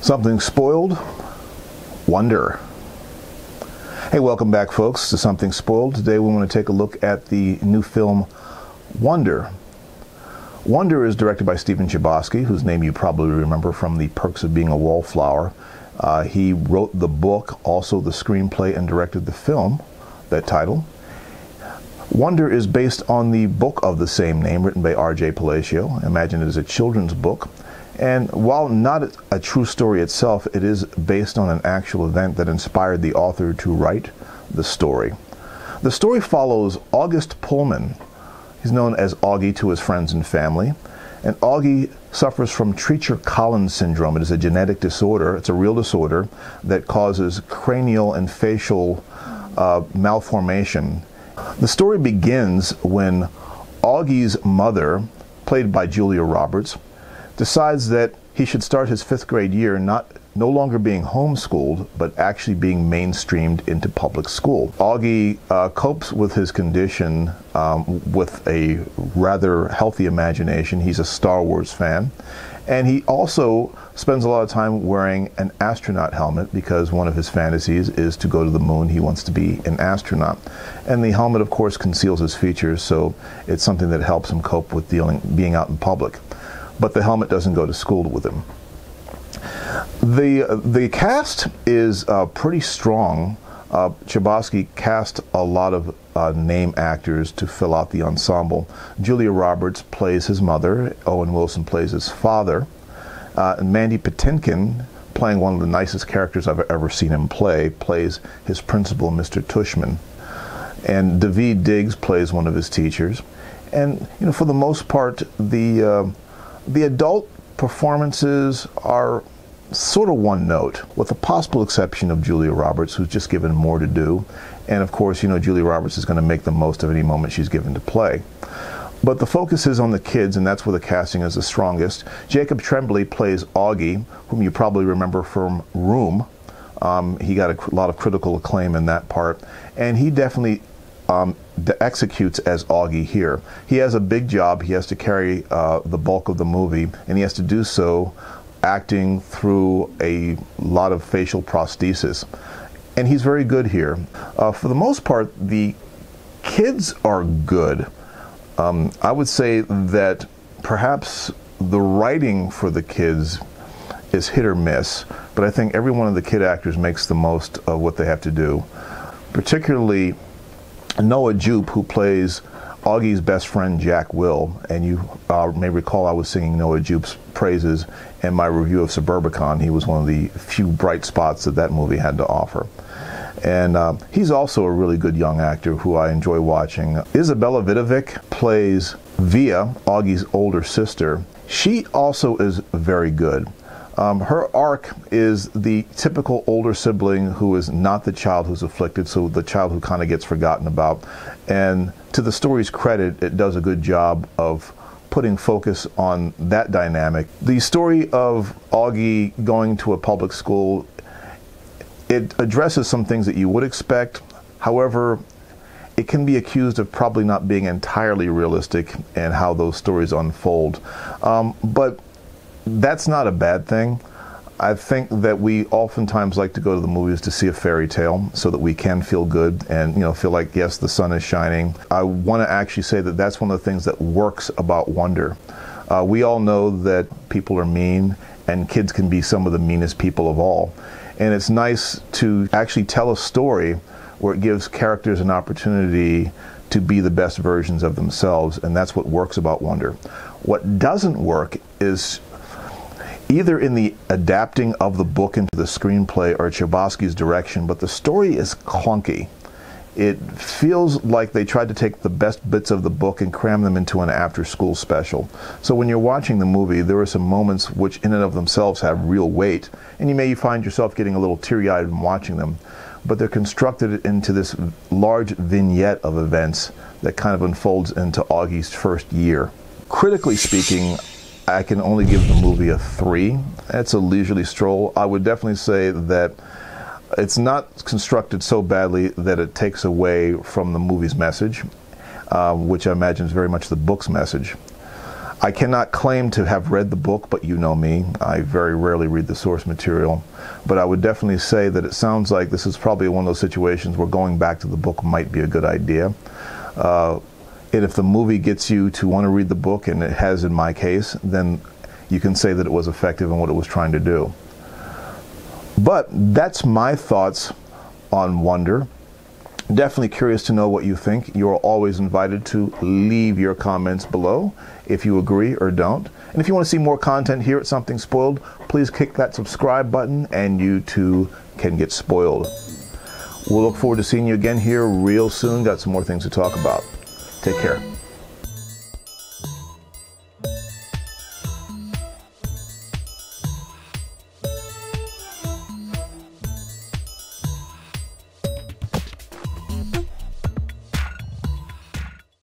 Something Spoiled, Wonder. Hey, welcome back, folks, to Something Spoiled. Today we want to take a look at the new film Wonder. Wonder is directed by Stephen Chbosky, whose name you probably remember from The Perks of Being a Wallflower. He wrote the book, also the screenplay, and directed the film, that title. Wonder is based on the book of the same name, written by R.J. Palacio. Imagine it is a children's book. And while not a true story itself, it is based on an actual event that inspired the author to write the story. The story follows August Pullman. He's known as Augie to his friends and family. And Augie suffers from Treacher-Collins syndrome. It is a genetic disorder. It's a real disorder that causes cranial and facial malformation. The story begins when Augie's mother, played by Julia Roberts, decides that he should start his 5th grade year no longer being homeschooled, but actually being mainstreamed into public school. Augie copes with his condition with a rather healthy imagination. He's a Star Wars fan. And he also spends a lot of time wearing an astronaut helmet because one of his fantasies is to go to the moon. He wants to be an astronaut. And the helmet, of course, conceals his features, so it's something that helps him cope with being out in public. But the helmet doesn't go to school with him. The cast is pretty strong. Chbosky cast a lot of name actors to fill out the ensemble. Julia Roberts plays his mother. Owen Wilson plays his father. And Mandy Patinkin, playing one of the nicest characters I've ever seen him play, plays his principal, Mr. Tushman. And Daveed Diggs plays one of his teachers. And for the most part, the adult performances are sort of one note, with the possible exception of Julia Roberts, who's just given more to do. And of course, Julia Roberts is going to make the most of any moment she's given to play. But the focus is on the kids, and that's where the casting is the strongest. Jacob Tremblay plays Augie, whom you probably remember from Room. He got a lot of critical acclaim in that part, and he definitely executes as Augie here. He has a big job. He has to carry the bulk of the movie, and he has to do so acting through a lot of facial prosthesis. And he's very good here. For the most part, the kids are good. I would say that perhaps the writing for the kids is hit or miss, but I think every one of the kid actors makes the most of what they have to do. Particularly Noah Jupe, who plays Augie's best friend, Jack Will, and you may recall I was singing Noah Jupe's praises in my review of Suburbicon. He was one of the few bright spots that movie had to offer. And he's also a really good young actor who I enjoy watching. Isabella Vidovic plays Via, Augie's older sister. She also is very good. Her arc is the typical older sibling who is not the child who's afflicted, so the child who kind of gets forgotten about. And to the story's credit, it does a good job of putting focus on that dynamic. The story of Augie going to a public school, it addresses some things that you would expect. However, it can be accused of probably not being entirely realistic in how those stories unfold. But that's not a bad thing. I think that we oftentimes like to go to the movies to see a fairy tale so that we can feel good and feel like, yes, the sun is shining. I want to actually say that that's one of the things that works about Wonder. We all know that people are mean, and kids can be some of the meanest people of all. And it's nice to actually tell a story where it gives characters an opportunity to be the best versions of themselves, and that's what works about Wonder. What doesn't work is either in the adapting of the book into the screenplay or Chbosky's direction, but the story is clunky. It feels like they tried to take the best bits of the book and cram them into an after-school special. So when you're watching the movie, there are some moments which in and of themselves have real weight, and you may find yourself getting a little teary-eyed when watching them, but they're constructed into this large vignette of events that kind of unfolds into Augie's first year. Critically speaking, I can only give the movie a 3. It's a leisurely stroll. I would definitely say that it's not constructed so badly that it takes away from the movie's message, which I imagine is very much the book's message. I cannot claim to have read the book, but you know me. I very rarely read the source material. But I would definitely say that it sounds like this is probably one of those situations where going back to the book might be a good idea. And if the movie gets you to want to read the book, and it has in my case, then you can say that it was effective in what it was trying to do. But that's my thoughts on Wonder. Definitely curious to know what you think. You're always invited to leave your comments below if you agree or don't. And if you want to see more content here at Something Spoiled, please click that subscribe button and you too can get spoiled. We'll look forward to seeing you again here real soon. Got some more things to talk about. Take care.